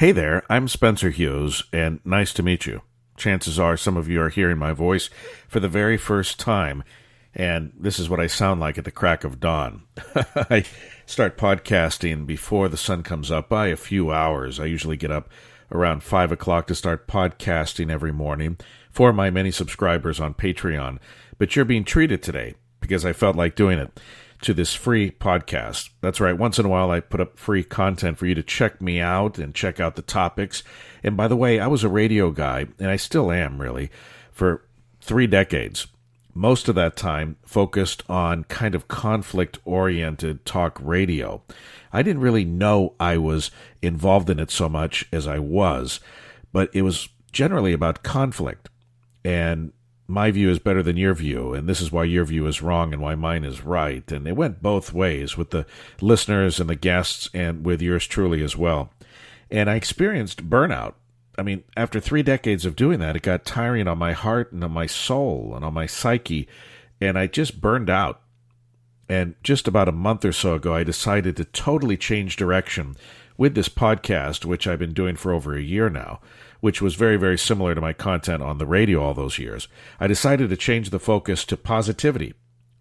Hey there, I'm Spencer Hughes, and nice to meet you. Chances are some of you are hearing my voice for the very first time, and this is what I sound like at the crack of dawn. I start podcasting before the sun comes up by a few hours. I usually get up around 5 o'clock to start podcasting every morning for my many subscribers on Patreon. But you're being treated today because I felt like doing it to this free podcast. That's right. Once in a while, I put up free content for you to check me out and check out the topics. And by the way, I was a radio guy, and I still am, really, for 3 decades. Most of that time focused on kind of conflict-oriented talk radio. I didn't really know I was involved in it so much as I was, but it was generally about conflict. And my view is better than your view, and this is why your view is wrong and why mine is right. And it went both ways with the listeners and the guests and with yours truly as well. And I experienced burnout. I mean, after 3 decades of doing that, it got tiring on my heart and on my soul and on my psyche, and I just burned out. And just about a month or so ago, I decided to totally change direction with this podcast, which I've been doing for over a year now, which was very, very similar to my content on the radio all those years. I decided to change the focus to positivity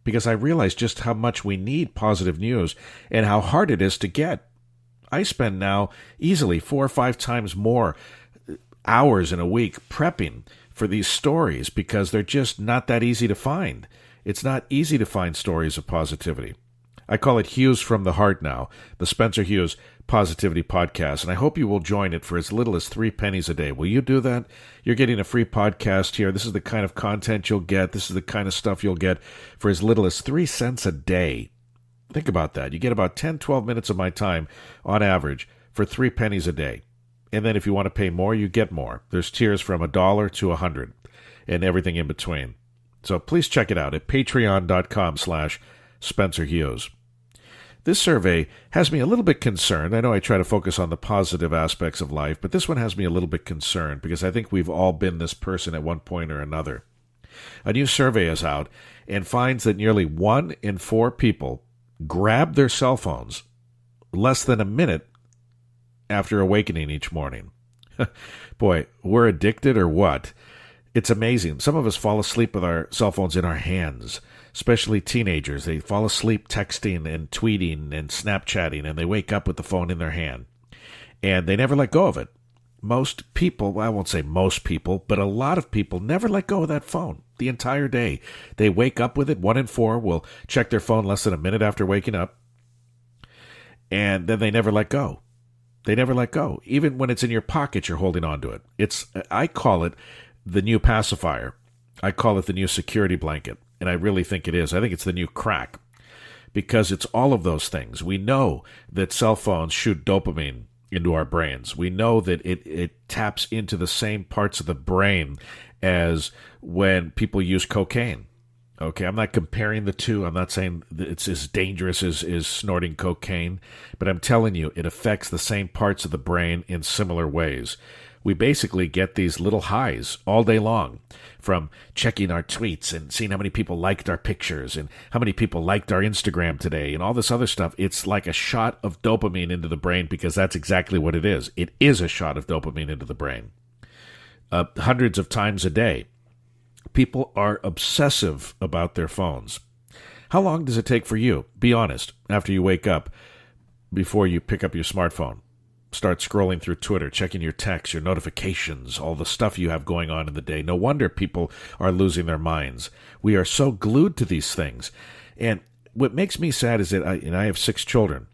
because I realized just how much we need positive news and how hard it is to get. I spend now easily 4 or 5 times more hours in a week prepping for these stories because they're just not that easy to find. It's not easy to find stories of positivity. I call it Hughes from the Heart now, the Spencer Hughes Positivity Podcast, and I hope you will join it for as little as 3 pennies a day. Will you do that? You're getting a free podcast here. This is the kind of content you'll get. This is the kind of stuff you'll get for as little as 3 cents a day. Think about that. You get about 10, 12 minutes of my time on average for 3 pennies a day. And then if you want to pay more, you get more. There's tiers from $1 to $100 and everything in between. So please check it out at patreon.com/Spencer Hughes. This survey has me a little bit concerned. I know I try to focus on the positive aspects of life, but this one has me a little bit concerned because I think we've all been this person at one point or another. A new survey is out and finds that nearly 1 in 4 people grab their cell phones less than a minute after awakening each morning. Boy, we're addicted or what? It's amazing. Some of us fall asleep with our cell phones in our hands, especially teenagers. They fall asleep texting and tweeting and Snapchatting, and they wake up with the phone in their hand. And they never let go of it. Most people, well, I won't say most people, but a lot of people never let go of that phone the entire day. They wake up with it. 1 in 4 will check their phone less than a minute after waking up, and then they never let go. They never let go. Even when it's in your pocket, you're holding on to it. I call it the new pacifier. I call it the new security blanket, and I really think it is. I think it's the new crack because it's all of those things. We know that cell phones shoot dopamine into our brains. We know that it taps into the same parts of the brain as when people use cocaine. Okay, I'm not comparing the two. I'm not saying that it's as dangerous as snorting cocaine, but I'm telling you, it affects the same parts of the brain in similar ways. We basically get these little highs all day long from checking our tweets and seeing how many people liked our pictures and how many people liked our Instagram today and all this other stuff. It's like a shot of dopamine into the brain because that's exactly what it is. It is a shot of dopamine into the brain. Hundreds of times a day. People are obsessive about their phones. How long does it take for you, be honest, after you wake up, before you pick up your smartphone? Start scrolling through Twitter, checking your texts, your notifications, all the stuff you have going on in the day. No wonder people are losing their minds. We are so glued to these things. And what makes me sad is that I have 6 children,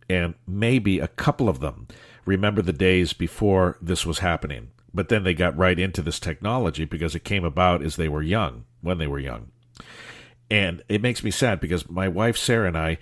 and maybe a couple of them remember the days before this was happening. But then they got right into this technology because it came about as they were young, when they were young. And it makes me sad because my wife, Sarah, and I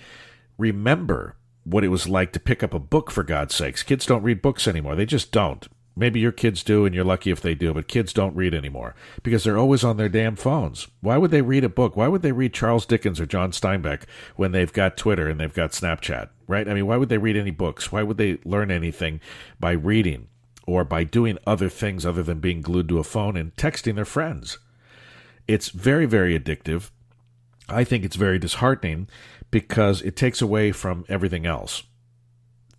remember what it was like to pick up a book, for God's sakes. Kids don't read books anymore. They just don't. Maybe your kids do, and you're lucky if they do, but kids don't read anymore because they're always on their damn phones. Why would they read a book? Why would they read Charles Dickens or John Steinbeck when they've got Twitter and they've got Snapchat, right? I mean, why would they read any books? Why would they learn anything by reading or by doing other things other than being glued to a phone and texting their friends? It's very, very addictive. I think it's very disheartening because it takes away from everything else.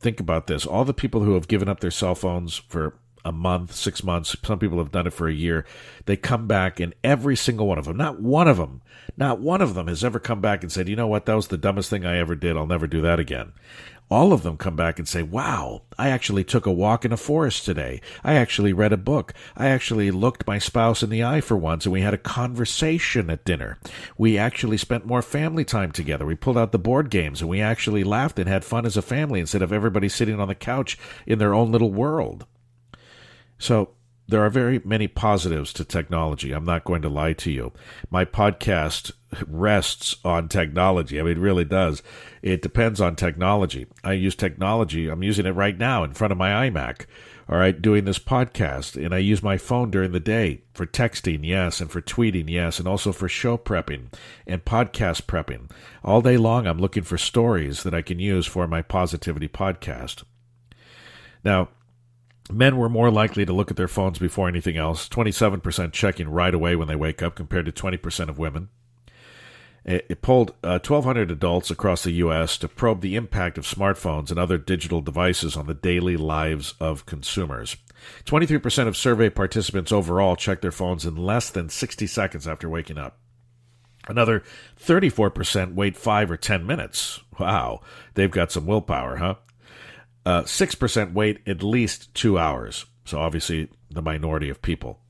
think about this. All the people who have given up their cell phones for a month, 6 months, some people have done it for a year, they come back, and every single one of them, not one of them has ever come back and said, you know what, that was the dumbest thing I ever did. I'll never do that again. All of them come back and say, wow, I actually took a walk in a forest today. I actually read a book. I actually looked my spouse in the eye for once, and we had a conversation at dinner. We actually spent more family time together. We pulled out the board games, and we actually laughed and had fun as a family instead of everybody sitting on the couch in their own little world. So there are very many positives to technology. I'm not going to lie to you. My podcast rests on technology. I mean, it really does. It depends on technology. I use technology. I'm using it right now in front of my iMac, all right, doing this podcast. And I use my phone during the day for texting, yes, and for tweeting, yes, and also for show prepping and podcast prepping. All day long, I'm looking for stories that I can use for my positivity podcast. Now, men were more likely to look at their phones before anything else, 27% checking right away when they wake up compared to 20% of women. It polled 1,200 adults across the U.S. to probe the impact of smartphones and other digital devices on the daily lives of consumers. 23% of survey participants overall checked their phones in less than 60 seconds after waking up. Another 34% wait 5 or 10 minutes. Wow, they've got some willpower, huh? 6% wait at least 2 hours. So obviously the minority of people.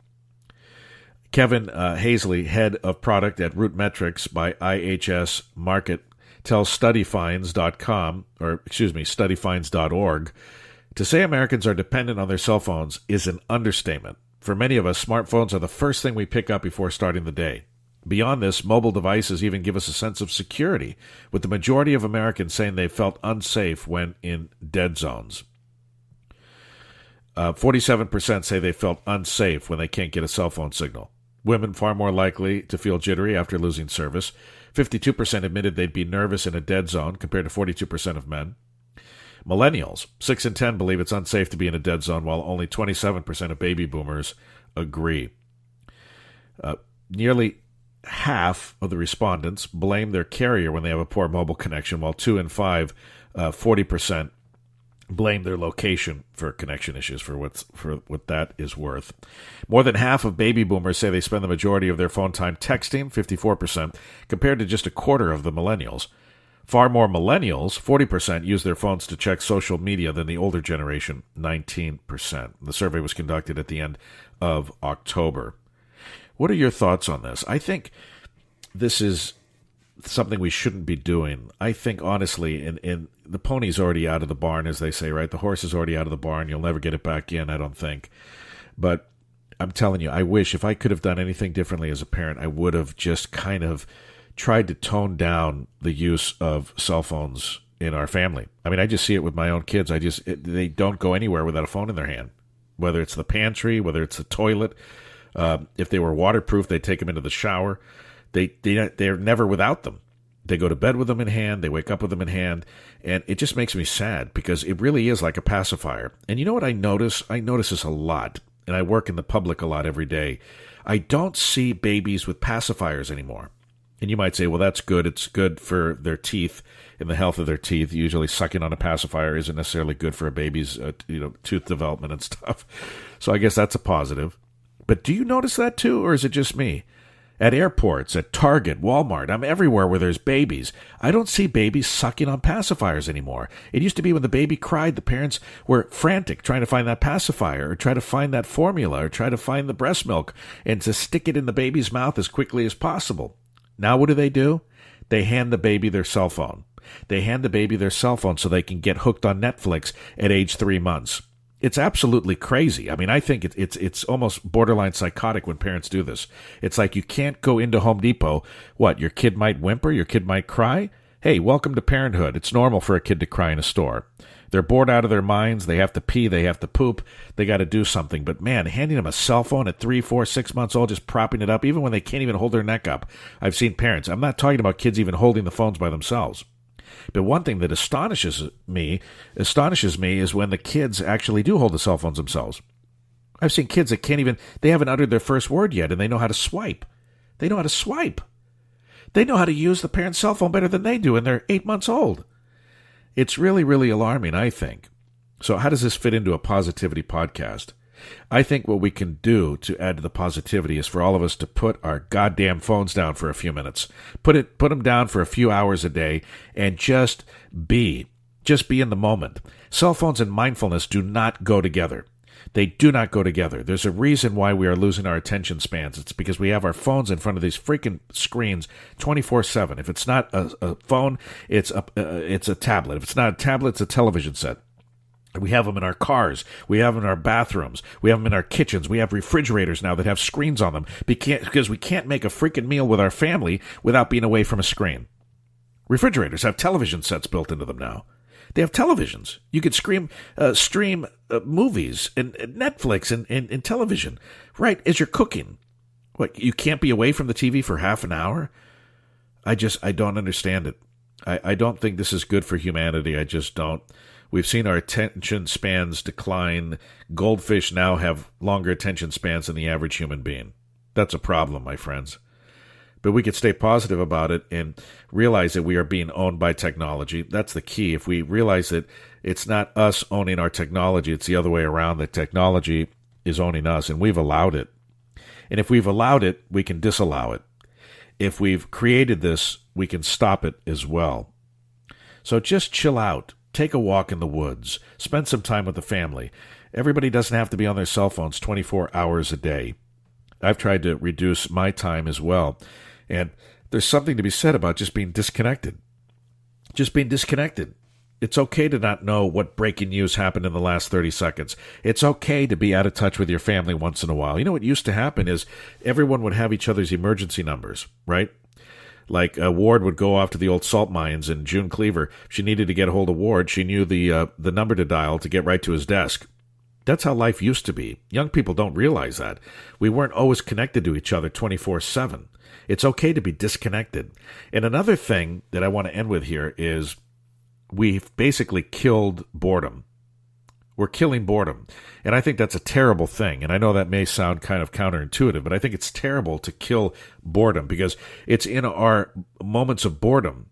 Kevin Hazley, head of product at Root Metrics by IHS Market, tells studyfinds.org, to say Americans are dependent on their cell phones is an understatement. For many of us, smartphones are the first thing we pick up before starting the day. Beyond this, mobile devices even give us a sense of security, with the majority of Americans saying they felt unsafe when in dead zones. 47% say they felt unsafe when they can't get a cell phone signal. Women far more likely to feel jittery after losing service. 52% admitted they'd be nervous in a dead zone, compared to 42% of men. Millennials, 6 in 10 believe it's unsafe to be in a dead zone, while only 27% of baby boomers agree. Nearly half of the respondents blame their carrier when they have a poor mobile connection, while 2 in 5, 40%, blame their location for connection issues, for what that is worth. More than half of baby boomers say they spend the majority of their phone time texting, 54%, compared to just a quarter of the millennials. Far more millennials, 40%, use their phones to check social media than the older generation, 19%. The survey was conducted at the end of October. What are your thoughts on this? I think this is something we shouldn't be doing. I think, honestly, in the pony's already out of the barn, as they say, right? The horse is already out of the barn. You'll never get it back in, I don't think. But I'm telling you, I wish if I could have done anything differently as a parent, I would have just kind of tried to tone down the use of cell phones in our family. I mean, I just see it with my own kids. They don't go anywhere without a phone in their hand, whether it's the pantry, whether it's the toilet. If they were waterproof, they'd take them into the shower. They're never without them. They go to bed with them in hand. They wake up with them in hand. And it just makes me sad because it really is like a pacifier. And you know what I notice? I notice this a lot. And I work in the public a lot every day. I don't see babies with pacifiers anymore. And you might say, well, that's good. It's good for their teeth and the health of their teeth. Usually sucking on a pacifier isn't necessarily good for a baby's tooth development and stuff. So I guess that's a positive. But do you notice that too, or is it just me? At airports, at Target, Walmart, I'm everywhere where there's babies. I don't see babies sucking on pacifiers anymore. It used to be when the baby cried, the parents were frantic trying to find that pacifier or try to find that formula or try to find the breast milk and to stick it in the baby's mouth as quickly as possible. Now what do? They hand the baby their cell phone. They hand the baby their cell phone so they can get hooked on Netflix at age 3 months. It's absolutely crazy. I mean, I think it's almost borderline psychotic when parents do this. It's like you can't go into Home Depot. What, your kid might whimper? Your kid might cry? Hey, welcome to parenthood. It's normal for a kid to cry in a store. They're bored out of their minds. They have to pee. They have to poop. They got to do something. But, man, handing them a cell phone at 3, 4, 6 months old, just propping it up, even when they can't even hold their neck up. I've seen parents. I'm not talking about kids even holding the phones by themselves. But one thing that astonishes me is when the kids actually do hold the cell phones themselves. I've seen kids that they haven't uttered their first word yet, and they know how to swipe. They know how to swipe. They know how to use the parent's cell phone better than they do, and they're 8 months old. It's really, really alarming, I think. So how does this fit into a positivity podcast? I think what we can do to add to the positivity is for all of us to put our goddamn phones down for a few minutes. Put them down for a few hours a day and just be in the moment. Cell phones and mindfulness do not go together. They do not go together. There's a reason why we are losing our attention spans. It's because we have our phones in front of these freaking screens 24/7. If it's not a phone, it's a tablet. If it's not a tablet, it's a television set. We have them in our cars. We have them in our bathrooms. We have them in our kitchens. We have refrigerators now that have screens on them because we can't make a freaking meal with our family without being away from a screen. Refrigerators have television sets built into them now. They have televisions. You could stream movies and Netflix and television right as you're cooking. What, you can't be away from the TV for half an hour? I don't understand it. I don't think this is good for humanity. I just don't. We've seen our attention spans decline. Goldfish now have longer attention spans than the average human being. That's a problem, my friends. But we could stay positive about it and realize that we are being owned by technology. That's the key. If we realize that it's not us owning our technology, it's the other way around. The technology is owning us, and we've allowed it. And if we've allowed it, we can disallow it. If we've created this, we can stop it as well. So just chill out. Take a walk in the woods. Spend some time with the family. Everybody doesn't have to be on their cell phones 24 hours a day. I've tried to reduce my time as well. And there's something to be said about just being disconnected. Just being disconnected. It's okay to not know what breaking news happened in the last 30 seconds. It's okay to be out of touch with your family once in a while. You know what used to happen is everyone would have each other's emergency numbers, right? Like Ward would go off to the old salt mines, and June Cleaver, she needed to get a hold of Ward. She knew the number to dial to get right to his desk. That's how life used to be. Young people don't realize that. We weren't always connected to each other 24/7. It's okay to be disconnected. And another thing that I want to end with here is we've basically killed boredom. We're killing boredom. And I think that's a terrible thing. And I know that may sound kind of counterintuitive, but I think it's terrible to kill boredom because it's in our moments of boredom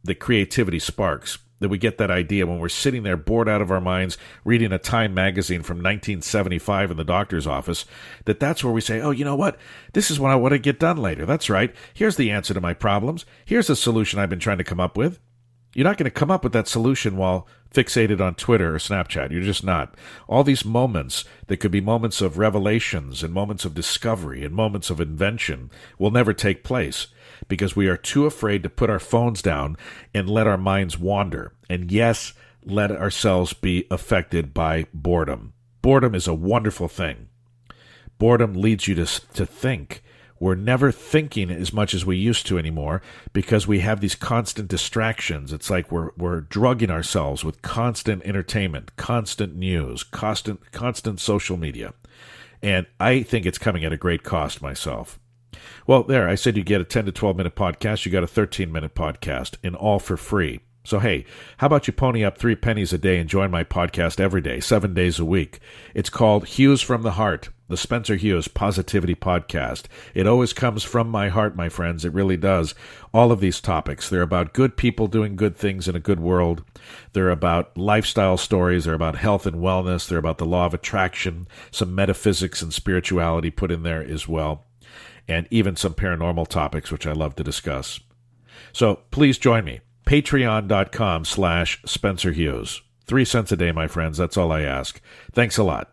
that creativity sparks, that we get that idea when we're sitting there bored out of our minds reading a Time magazine from 1975 in the doctor's office, that's where we say, oh, you know what? This is what I want to get done later. That's right. Here's the answer to my problems. Here's the solution I've been trying to come up with. You're not going to come up with that solution while fixated on Twitter or Snapchat. You're just not. All these moments that could be moments of revelations and moments of discovery and moments of invention will never take place because we are too afraid to put our phones down and let our minds wander. And yes, let ourselves be affected by boredom. Boredom is a wonderful thing. Boredom leads you to think. We're never thinking as much as we used to anymore because we have these constant distractions. It's like we're drugging ourselves with constant entertainment, constant news, constant social media. And I think it's coming at a great cost myself. Well, there, I said you get a 10 to 12-minute podcast. You got a 13-minute podcast, and all for free. So, hey, how about you pony up 3 pennies a day and join my podcast every day, 7 days a week? It's called Hughes from the Heart, the Spencer Hughes Positivity Podcast. It always comes from my heart, my friends. It really does. All of these topics, they're about good people doing good things in a good world. They're about lifestyle stories. They're about health and wellness. They're about the law of attraction, some metaphysics and spirituality put in there as well, and even some paranormal topics, which I love to discuss. So please join me. Patreon.com/Spencer Hughes. 3 cents a day, my friends. That's all I ask. Thanks a lot.